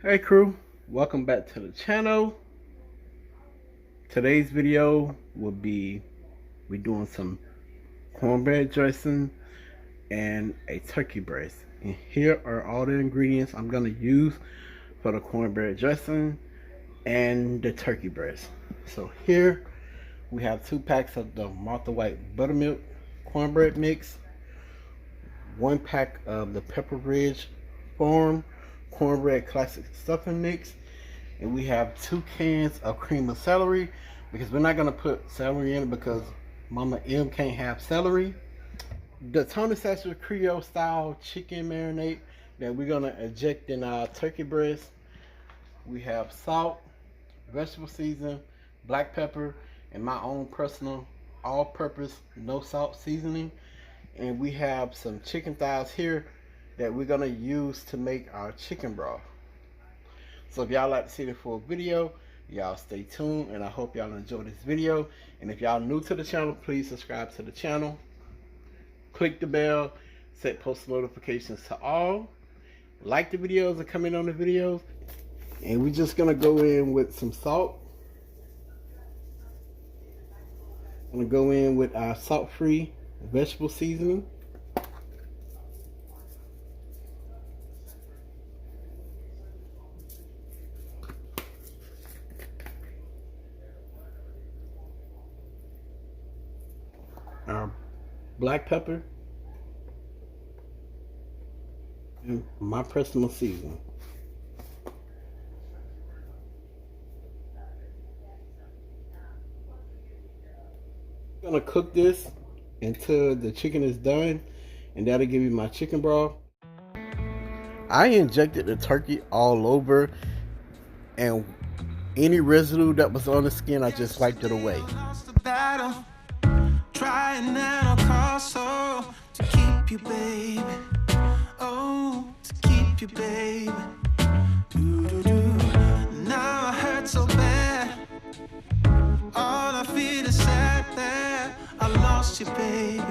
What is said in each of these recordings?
Hey crew, welcome back to the channel. Today's video will be we doing some cornbread dressing and a turkey breast. And here are all the ingredients I'm gonna use for the cornbread dressing and the turkey breast. So here we have 2 packs of the Martha White buttermilk cornbread mix, 1 pack of the Pepper Ridge Farm cornbread classic stuffing mix, and we have 2 cans of cream of celery because we're not going to put celery in it because Mama M can't have celery. The Tony Satcher Creole style chicken marinade that we're going to inject in our turkey breast. We have salt, vegetable season, black pepper, and my own personal all-purpose no salt seasoning. And we have some chicken thighs here that we're gonna use to make our chicken broth. So if y'all like to see the full video, y'all stay tuned, and I hope y'all enjoy this video. And if y'all new to the channel, please subscribe to the channel, click the bell, set post notifications to all, like the videos and comment on the videos. And we're just gonna go in with some salt. I'm gonna go in with our salt-free vegetable seasoning. Our black pepper, and my personal seasoning. I'm gonna cook this until the chicken is done, and that'll give you my chicken broth. I injected the turkey all over, and any residue that was on the skin, I just wiped it away. Trying at all costs, oh, to keep you, baby. Oh, to keep you, baby. Now I hurt so bad. All I feel is sad that I lost you, baby.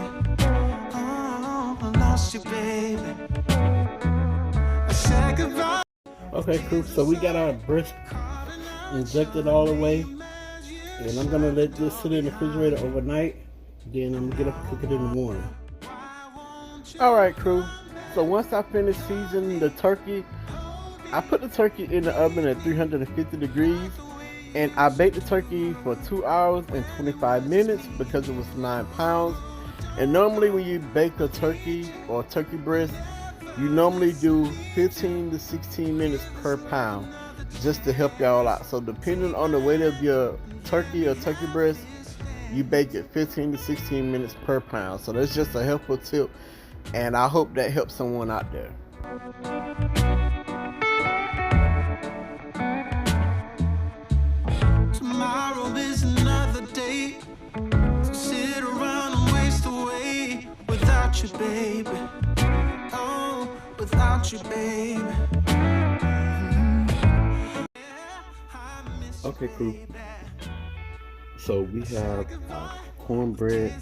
Oh, I lost you, baby. I said goodbye. Okay, cool. So we got our breast injected all the way, and I'm gonna let this sit in the refrigerator overnight. Then I'm gonna get up and cook it in the morning. Alright crew, so once I finish seasoning the turkey, I put the turkey in the oven at 350 degrees, and I baked the turkey for 2 hours and 25 minutes because it was 9 pounds. And normally when you bake a turkey or turkey breast, you normally do 15 to 16 minutes per pound just to help y'all out. So depending on the weight of your turkey or turkey breast, you bake it 15 to 16 minutes per pound. So that's just a helpful tip, and I hope that helps someone out there. Tomorrow is another day to sit around and waste away without you, baby. Oh, without you, baby. Okay, cool. So we have cornbread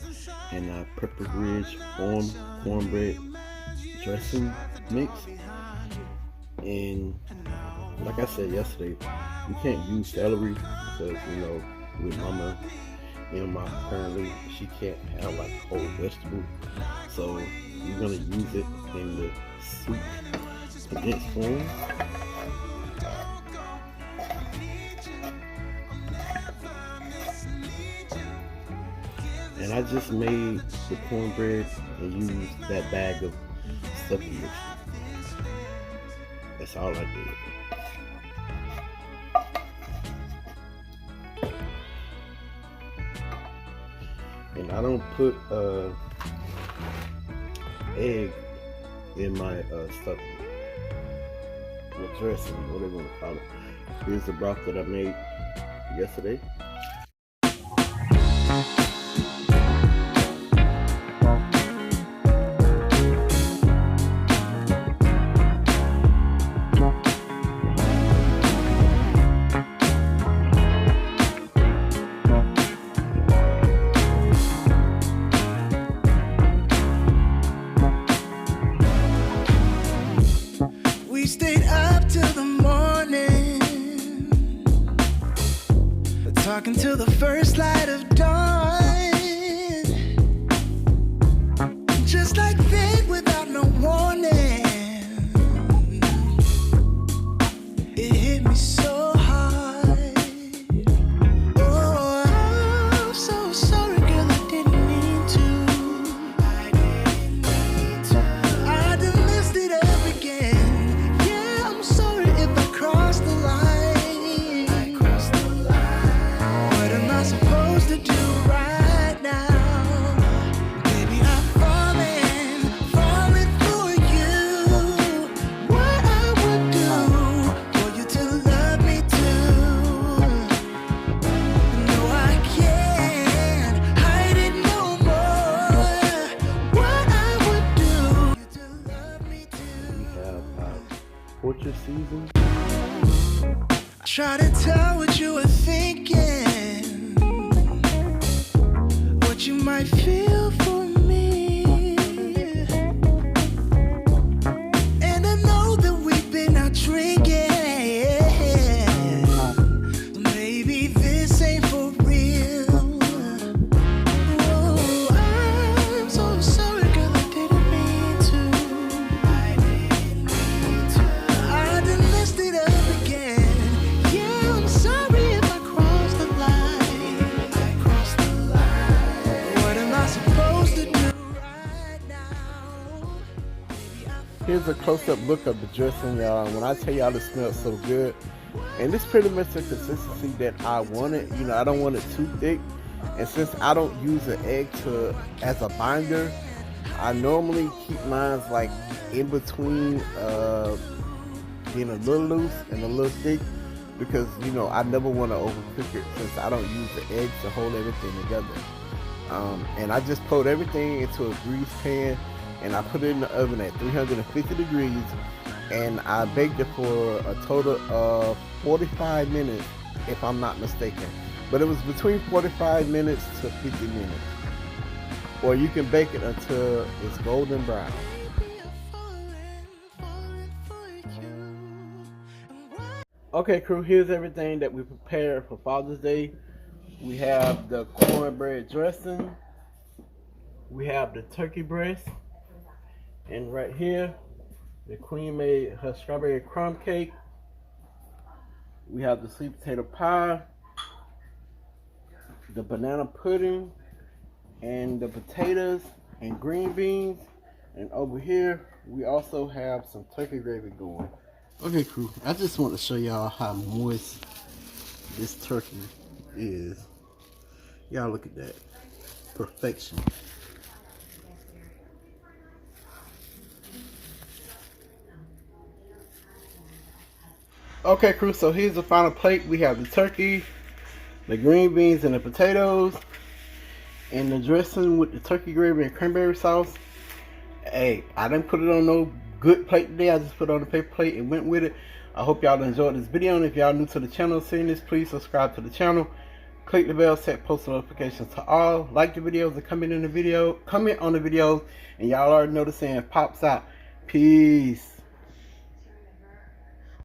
and our Pepper Ridge Farm cornbread dressing mix. And like I said yesterday, we can't use celery because, you know, with Mama Emma apparently she can't have like whole vegetable. So we're gonna use it in the soup condensed form. And I just made the cornbread and used that bag of stuffing mix. That's all I did. And I don't put egg in my stuffing. Or dressing, whatever you want to call it. Here's the broth that I made yesterday. We stayed up till the morning. talking till the first light of dawn. Just like fate without no warning. It hit me so hard. Oh, I'm so sorry, girl, I didn't mean to. I done messed it up again. Yeah, I'm sorry if I crossed the line. What am I supposed to do right now? Baby, I'm falling for you. What I would do for you to love me too. No, I can't hide it no more. What I would do for you to love me We too. have orchard season. Try to tell what you were thinking, what you might feel for me. And I know that we've been out drinking. Maybe this ain't for real. Oh, I'm so sorry, girl, I didn't mean to. I done messed it up again. Yeah, I'm sorry if I crossed the line. What am I supposed to do right now? Here's a close-up look of the dressing, y'all. When I tell y'all, it smells so good, and this pretty much the consistency that I wanted. You know, I don't want it too thick, and since I don't use an egg as a binder, I normally keep mine like in between, being a little loose and a little thick, because you know I never want to overcook it since I don't use the egg to hold everything together. And I just put everything into a grease pan, and I put it in the oven at 350 degrees, and I baked it for a total of 45 minutes, if I'm not mistaken. But it was between 45 minutes to 50 minutes. Or you can bake it until it's golden brown. Okay, crew, here's everything that we prepared for Father's Day. We have the cornbread dressing. We have the turkey breast. And right here, the queen made her strawberry crumb cake. We have the sweet potato pie, the banana pudding, and the potatoes and green beans. And over here, we also have some turkey gravy going. Okay, crew, I just want to show y'all how moist this turkey is. Y'all look at that. Perfection. Okay, crew, so here's the final plate. We have the turkey, the green beans and the potatoes, and the dressing with the turkey gravy and cranberry sauce. Hey, I didn't put it on no good plate today. I just put it on the paper plate and went with it. I hope y'all enjoyed this video, and if y'all new to the channel seeing this, please subscribe to the channel. Click the bell, set post notifications to all. Like the videos and comment on the videos, and y'all already know the saying pops out. Peace.